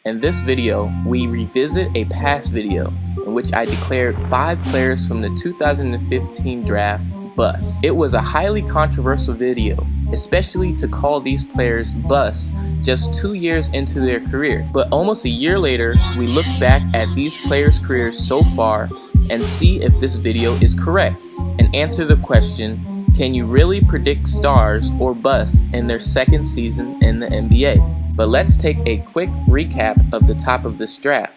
In this video, we revisit a past video in which I declared 5 players from the 2015 draft busts. It was a highly controversial video, especially to call these players busts just 2 years into their career. But almost a year later, we look back at these players' careers so far and see if this video is correct and answer the question, can you really predict stars or busts in their second season in the NBA? But let's take a quick recap of the top of this draft.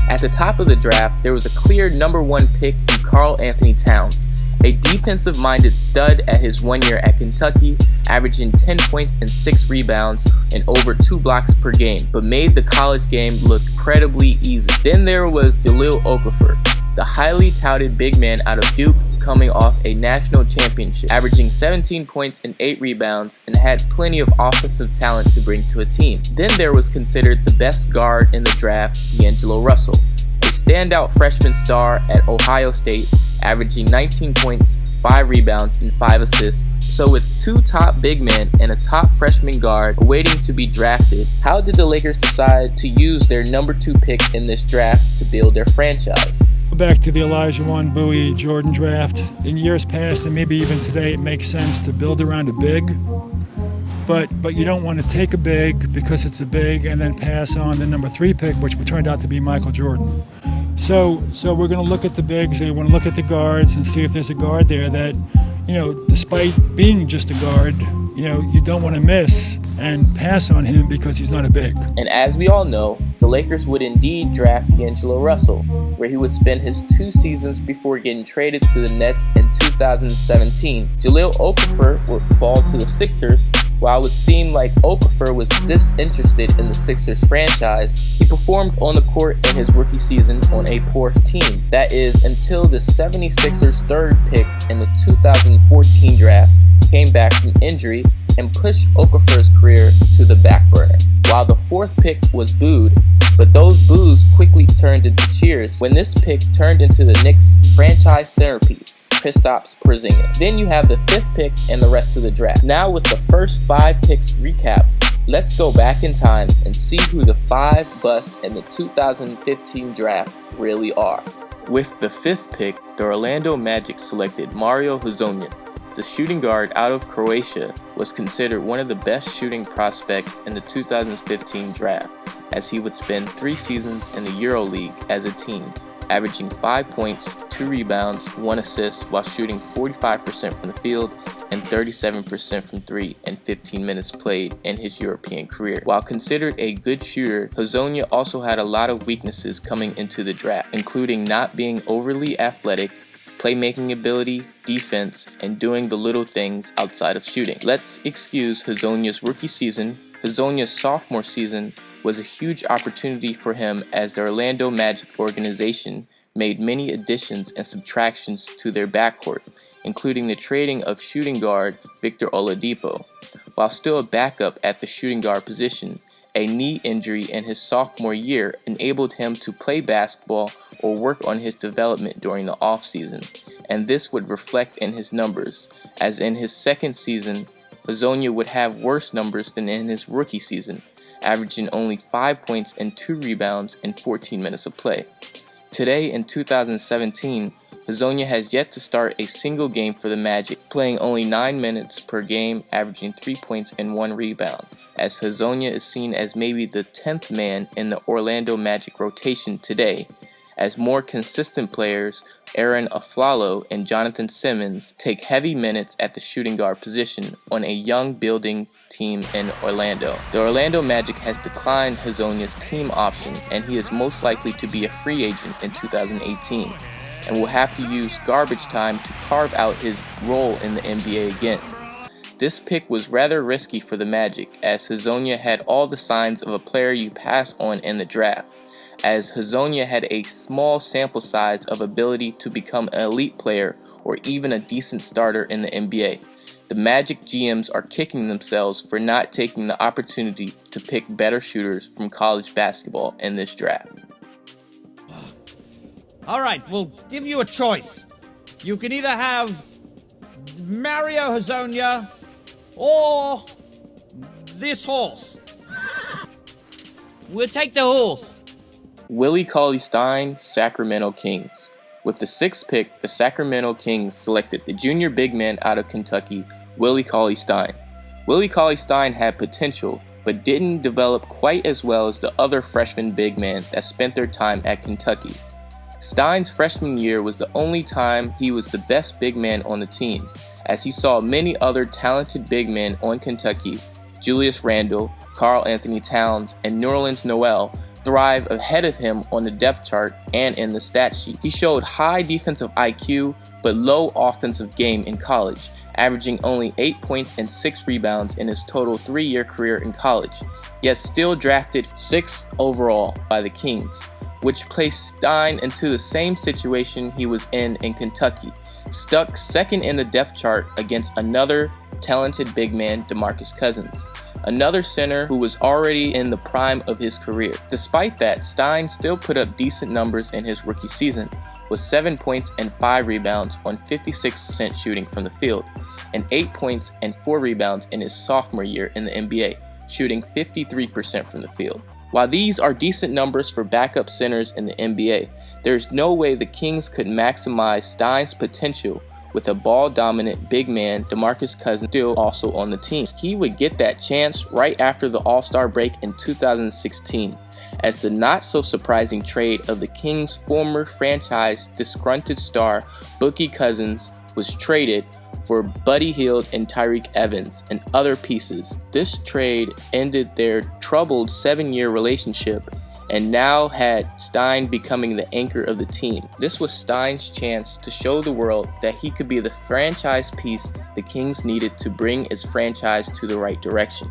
At the top of the draft, there was a clear number 1 pick in Karl Anthony Towns, a defensive-minded stud at his 1 year at Kentucky, averaging 10 points and 6 rebounds and over 2 blocks per game, but made the college game look incredibly easy. Then there was Jahlil Okafor, the highly touted big man out of Duke, coming off a national championship, averaging 17 points and 8 rebounds, and had plenty of offensive talent to bring to a team. Then there was considered the best guard in the draft, D'Angelo Russell, a standout freshman star at Ohio State, averaging 19 points, 5 rebounds, and 5 assists. So with 2 top big men and a top freshman guard waiting to be drafted, how did the Lakers decide to use their number 2 pick in this draft to build their franchise? Back to the Elijah Wan, Bowie, Jordan draft. In years past, and maybe even today, it makes sense to build around a big, but you don't want to take a big because it's a big and then pass on the number 3 pick, which turned out to be Michael Jordan. So we're going to look at the bigs, we want to look at the guards and see if there's a guard there that, despite being just a guard, you don't want to miss and pass on him because he's not a big. And as we all know, the Lakers would indeed draft D'Angelo Russell, where he would spend his 2 seasons before getting traded to the Nets in 2017. Jahlil Okafor would fall to the Sixers. While it would seem like Okafor was disinterested in the Sixers franchise, he performed on the court in his rookie season on a poor team. That is, until the 76ers' 3rd pick in the 2014 draft came back from injury and pushed Okafor's career to the back burner. While the 4th pick was booed, but those boos quickly turned into cheers when this pick turned into the Knicks' franchise centerpiece, Kristaps Porzingis. Then you have the 5th pick and the rest of the draft. Now with the first 5 picks recap, let's go back in time and see who the 5 busts in the 2015 draft really are. With the 5th pick, the Orlando Magic selected Mario Hezonja. The shooting guard out of Croatia was considered one of the best shooting prospects in the 2015 draft, as he would spend 3 seasons in the EuroLeague as a team, averaging 5 points, 2 rebounds, 1 assist while shooting 45% from the field and 37% from 3 in 15 minutes played in his European career. While considered a good shooter, Hezonja also had a lot of weaknesses coming into the draft, including not being overly athletic, playmaking ability, defense, and doing the little things outside of shooting. Let's excuse Hezonja's rookie season. Hezonja's sophomore season was a huge opportunity for him as the Orlando Magic organization made many additions and subtractions to their backcourt, including the trading of shooting guard Victor Oladipo. While still a backup at the shooting guard position, a knee injury in his sophomore year enabled him to play basketball or work on his development during the offseason, and this would reflect in his numbers, as in his second season, Hezonja would have worse numbers than in his rookie season, averaging only 5 points and 2 rebounds in 14 minutes of play. Today in 2017, Hezonja has yet to start a single game for the Magic, playing only 9 minutes per game, averaging 3 points and 1 rebound, as Hezonja is seen as maybe the 10th man in the Orlando Magic rotation today, as more consistent players, Aaron Aflalo and Jonathan Simmons, take heavy minutes at the shooting guard position on a young building team in Orlando. The Orlando Magic has declined Hezonja's team option, and he is most likely to be a free agent in 2018, and will have to use garbage time to carve out his role in the NBA again. This pick was rather risky for the Magic, as Hezonja had all the signs of a player you pass on in the draft, as Hezonja had a small sample size of ability to become an elite player or even a decent starter in the NBA. The Magic GMs are kicking themselves for not taking the opportunity to pick better shooters from college basketball in this draft. All right, we'll give you a choice. You can either have Mario Hezonja or this horse. We'll take the horse. Willie Cauley Stein, Sacramento Kings. With the 6th pick, the Sacramento Kings selected the junior big man out of Kentucky, Willie Cauley Stein. Willie Cauley Stein had potential, but didn't develop quite as well as the other freshman big men that spent their time at Kentucky. Stein's freshman year was the only time he was the best big man on the team, as he saw many other talented big men on Kentucky, Julius Randle, Karl Anthony Towns, and Nerlens Noel, thrive ahead of him on the depth chart and in the stat sheet. He showed high defensive IQ but low offensive game in college, averaging only 8 points and 6 rebounds in his total 3-year career in college, yet still drafted 6th overall by the Kings, which placed Stein into the same situation he was in Kentucky, stuck 2nd in the depth chart against another talented big man, DeMarcus Cousins, another center who was already in the prime of his career. Despite that, Stein still put up decent numbers in his rookie season, with 7 points and 5 rebounds on 56% shooting from the field, and 8 points and 4 rebounds in his sophomore year in the NBA, shooting 53% from the field. While these are decent numbers for backup centers in the NBA, there's no way the Kings could maximize Stein's potential with a ball-dominant big man, DeMarcus Cousins, still also on the team. He would get that chance right after the All-Star break in 2016, as the not-so-surprising trade of the Kings' former franchise disgruntled star Boogie Cousins was traded for Buddy Hield and Tyreke Evans and other pieces. This trade ended their troubled 7-year relationship and now had Stein becoming the anchor of the team. This was Stein's chance to show the world that he could be the franchise piece the Kings needed to bring its franchise to the right direction.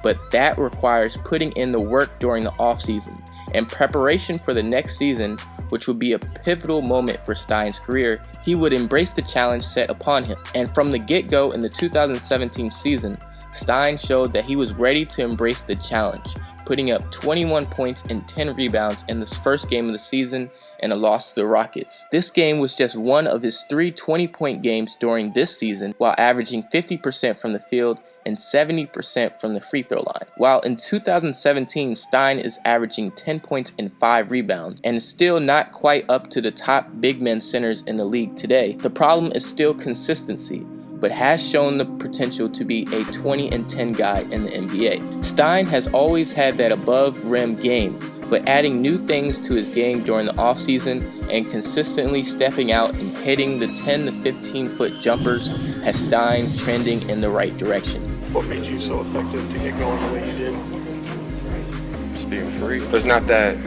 But that requires putting in the work during the offseason and preparation for the next season, which would be a pivotal moment for Stein's career. He would embrace the challenge set upon him, and from the get-go in the 2017 season, Stein showed that he was ready to embrace the challenge, putting up 21 points and 10 rebounds in this first game of the season and a loss to the Rockets. This game was just one of his 3 20-point games during this season, while averaging 50% from the field and 70% from the free throw line. While in 2017, Stein is averaging 10 points and 5 rebounds and is still not quite up to the top big men centers in the league today. The problem is still consistency, but has shown the potential to be a 20 and 10 guy in the NBA. Stein has always had that above rim game, but adding new things to his game during the offseason and consistently stepping out and hitting the 10 to 15 foot jumpers has Stein trending in the right direction. What made you so effective to get going the way you did? Just being free. There's not that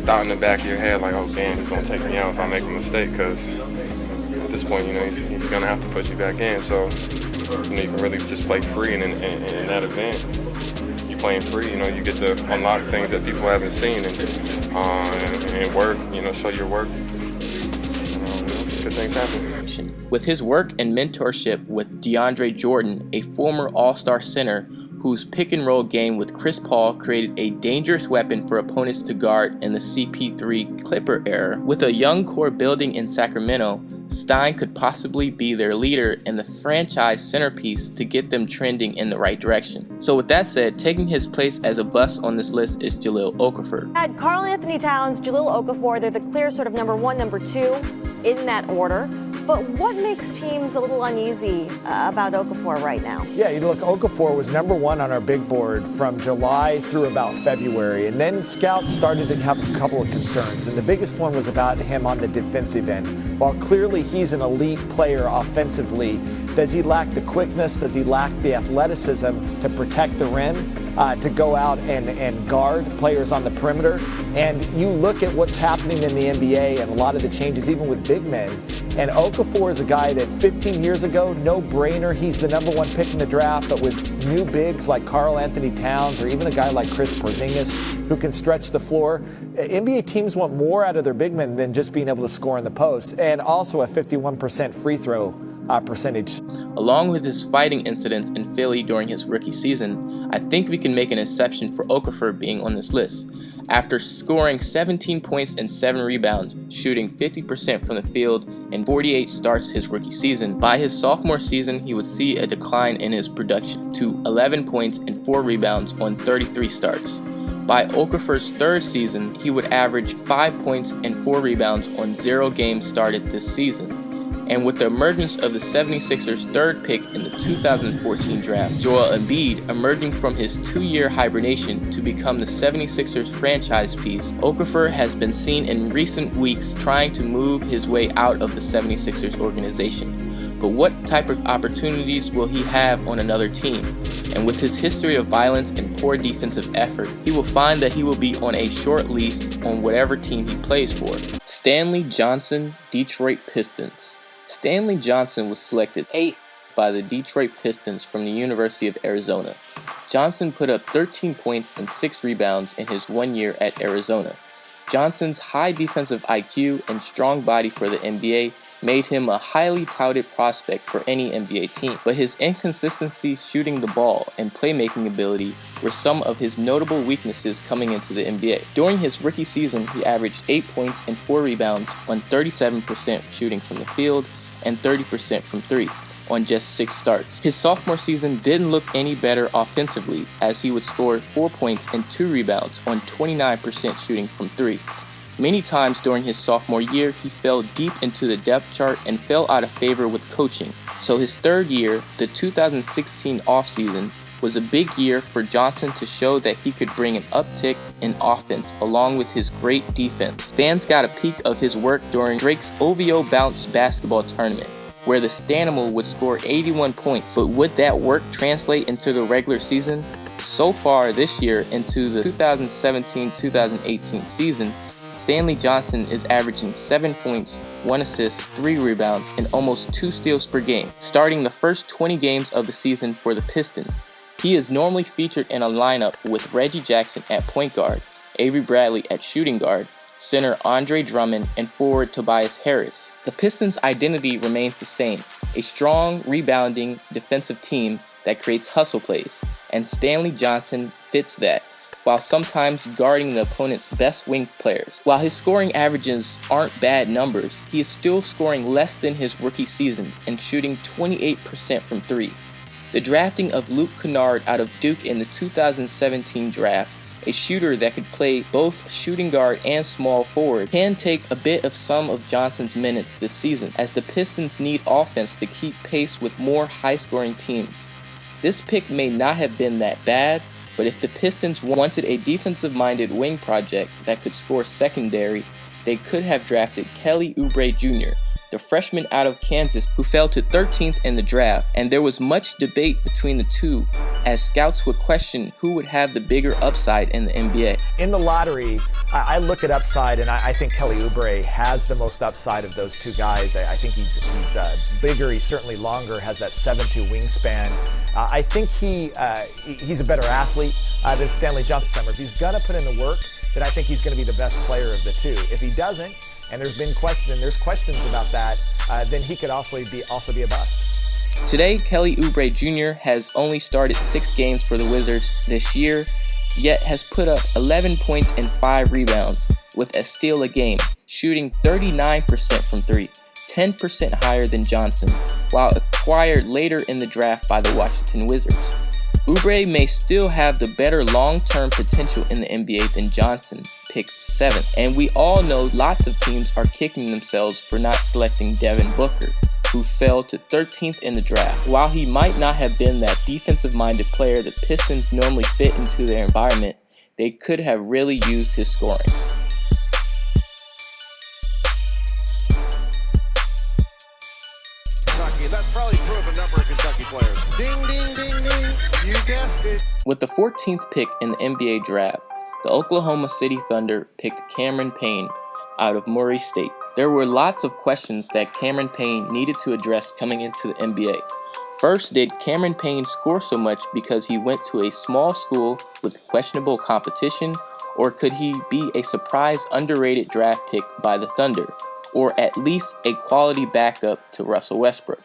thought in the back of your head like, oh damn, he's gonna take me out if I make a mistake, because at this point, you know, he's gonna have to put you back in. So, you know, you can really just play free, and in that event, you playing free, you know, you get to unlock things that people haven't seen and work, you know, show your work. Good things happen. With his work and mentorship with DeAndre Jordan, a former All-Star center whose pick-and-roll game with Chris Paul created a dangerous weapon for opponents to guard in the CP3 Clipper era. With a young core building in Sacramento, Stein could possibly be their leader and the franchise centerpiece to get them trending in the right direction. So with that said, taking his place as a bust on this list is Jahlil Okafor. At Karl Anthony Towns, Jahlil Okafor, they're the clear sort of number 1, number 2 in that order. But what makes teams a little uneasy about Okafor right now? Yeah, you look, Okafor was number 1 on our big board from July through about February, and then scouts started to have a couple of concerns, and the biggest one was about him on the defensive end. While clearly he's an elite player offensively, does he lack the quickness? Does he lack the athleticism to protect the rim, to go out and guard players on the perimeter? And you look at what's happening in the NBA and a lot of the changes, even with big men, and Okafor is a guy that 15 years ago, no brainer, he's the number 1 pick in the draft, but with new bigs like Karl Anthony Towns or even a guy like Chris Porzingis who can stretch the floor, NBA teams want more out of their big men than just being able to score in the post, and also a 51% free throw percentage. Along with his fighting incidents in Philly during his rookie season, I think we can make an exception for Okafor being on this list. After scoring 17 points and 7 rebounds, shooting 50% from the field and 48 starts his rookie season, by his sophomore season he would see a decline in his production to 11 points and 4 rebounds on 33 starts. By Okafor's third season, he would average 5 points and 4 rebounds on 0 games started this season. And with the emergence of the 76ers' third pick in the 2014 draft, Joel Embiid emerging from his 2-year hibernation to become the 76ers franchise piece, Okafor has been seen in recent weeks trying to move his way out of the 76ers organization. But what type of opportunities will he have on another team? And with his history of violence and poor defensive effort, he will find that he will be on a short leash on whatever team he plays for. Stanley Johnson, Detroit Pistons. Stanley Johnson was selected 8th by the Detroit Pistons from the University of Arizona. Johnson put up 13 points and 6 rebounds in his 1 year at Arizona. Johnson's high defensive IQ and strong body for the NBA made him a highly touted prospect for any NBA team, but his inconsistency shooting the ball and playmaking ability were some of his notable weaknesses coming into the NBA. During his rookie season, he averaged 8 points and 4 rebounds on 37% shooting from the field and 30% from 3 on just 6 starts. His sophomore season didn't look any better offensively, as he would score 4 points and 2 rebounds on 29% shooting from 3. Many times during his sophomore year, he fell deep into the depth chart and fell out of favor with coaching. So his third year, the 2016 offseason, was a big year for Johnson to show that he could bring an uptick in offense along with his great defense. Fans got a peek of his work during Drake's OVO Bounce basketball tournament, where the Stanimal would score 81 points. But would that work translate into the regular season? So far this year into the 2017-2018 season, Stanley Johnson is averaging 7 points, 1 assist, 3 rebounds, and almost 2 steals per game, starting the first 20 games of the season for the Pistons. He is normally featured in a lineup with Reggie Jackson at point guard, Avery Bradley at shooting guard, center Andre Drummond, and forward Tobias Harris. The Pistons' identity remains the same, a strong, rebounding, defensive team that creates hustle plays, and Stanley Johnson fits that, while sometimes guarding the opponent's best wing players. While his scoring averages aren't bad numbers, he is still scoring less than his rookie season and shooting 28% from 3. The drafting of Luke Kennard out of Duke in the 2017 draft, a shooter that could play both shooting guard and small forward, can take a bit of some of Johnson's minutes this season, as the Pistons need offense to keep pace with more high-scoring teams. This pick may not have been that bad, but if the Pistons wanted a defensive-minded wing project that could score secondary, they could have drafted Kelly Oubre Jr., the freshman out of Kansas who fell to 13th in the draft, and there was much debate between the two as scouts would question who would have the bigger upside in the NBA. In the lottery, I look at upside, and I think Kelly Oubre has the most upside of those two guys. I think he's bigger, he's certainly longer, has that 7'2" wingspan. I think he's a better athlete than Stanley Johnson. If he's gonna put in the work, then I think he's gonna be the best player of the two. If he doesn't, and there's questions about that, then he could also be a bust. Today, Kelly Oubre Jr. has only started 6 games for the Wizards this year, yet has put up 11 points and 5 rebounds with a steal a game, shooting 39% from 3, 10% higher than Johnson, while acquired later in the draft by the Washington Wizards. Oubre may still have the better long-term potential in the NBA than Johnson, picked 7th, and we all know lots of teams are kicking themselves for not selecting Devin Booker, who fell to 13th in the draft. While he might not have been that defensive-minded player the Pistons normally fit into their environment, they could have really used his scoring. That's probably true of a number of Kentucky players. Ding, ding, ding, ding. You guessed it. With the 14th pick in the NBA draft, the Oklahoma City Thunder picked Cameron Payne out of Murray State. There were lots of questions that Cameron Payne needed to address coming into the NBA. First, did Cameron Payne score so much because he went to a small school with questionable competition, or could he be a surprise underrated draft pick by the Thunder, or at least a quality backup to Russell Westbrook?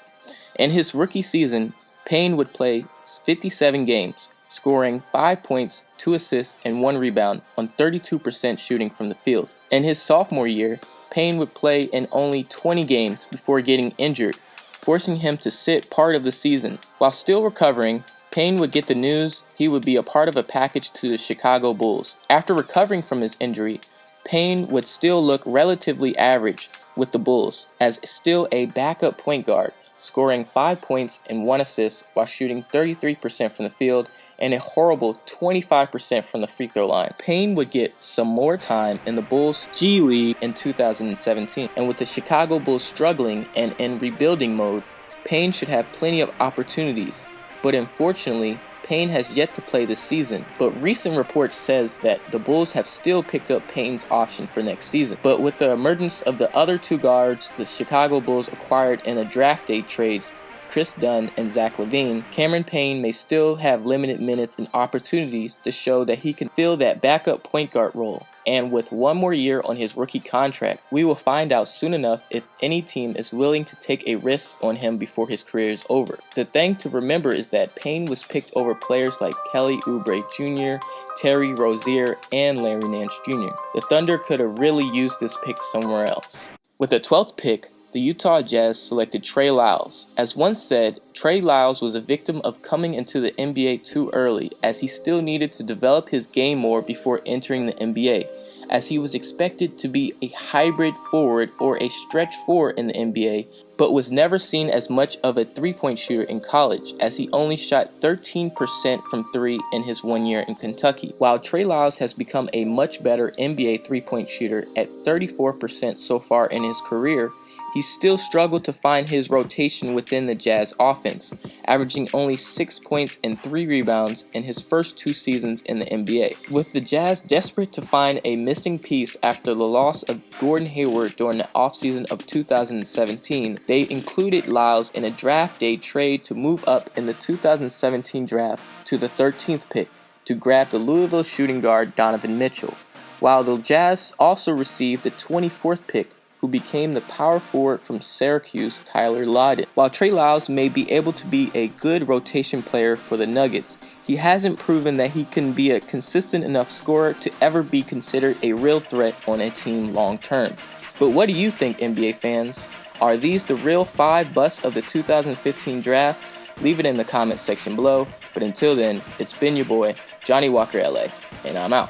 In his rookie season, Payne would play 57 games, scoring 5 points, 2 assists, and 1 rebound on 32% shooting from the field. In his sophomore year, Payne would play in only 20 games before getting injured, forcing him to sit part of the season. While still recovering, Payne would get the news he would be a part of a package to the Chicago Bulls. After recovering from his injury, Payne would still look relatively average with the Bulls, as still a backup point guard, scoring 5 points and 1 assist while shooting 33% from the field and a horrible 25% from the free throw line. Payne would get some more time in the Bulls' G League in 2017, and with the Chicago Bulls struggling and in rebuilding mode, Payne should have plenty of opportunities, but unfortunately, Payne has yet to play this season, but recent reports says that the Bulls have still picked up Payne's option for next season. But with the emergence of the other two guards the Chicago Bulls acquired in a draft day trades, Chris Dunn and Zach LaVine, Cameron Payne may still have limited minutes and opportunities to show that he can fill that backup point guard role. And with one more year on his rookie contract, we will find out soon enough if any team is willing to take a risk on him before his career is over. The thing to remember is that Payne was picked over players like Kelly Oubre Jr., Terry Rozier, and Larry Nance Jr. The Thunder could have really used this pick somewhere else. With the 12th pick, the Utah Jazz selected Trey Lyles. As once said, Trey Lyles was a victim of coming into the NBA too early, as he still needed to develop his game more before entering the NBA, as he was expected to be a hybrid forward or a stretch four in the NBA, but was never seen as much of a three-point shooter in college, as he only shot 13% from three in his 1 year in Kentucky. While Trey Lyles has become a much better NBA three-point shooter at 34% so far in his career, he still struggled to find his rotation within the Jazz offense, averaging only 6 points and 3 rebounds in his first 2 seasons in the NBA. With the Jazz desperate to find a missing piece after the loss of Gordon Hayward during the offseason of 2017, they included Lyles in a draft day trade to move up in the 2017 draft to the 13th pick to grab the Louisville shooting guard Donovan Mitchell, while the Jazz also received the 24th pick, who became the power forward from Syracuse, Tyler Lydon. While Trey Lyles may be able to be a good rotation player for the Nuggets, he hasn't proven that he can be a consistent enough scorer to ever be considered a real threat on a team long term. But what do you think, NBA fans? Are these the real 5 busts of the 2015 draft? Leave it in the comment section below. But until then, it's been your boy, Johnny Walker LA, and I'm out.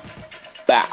Bow.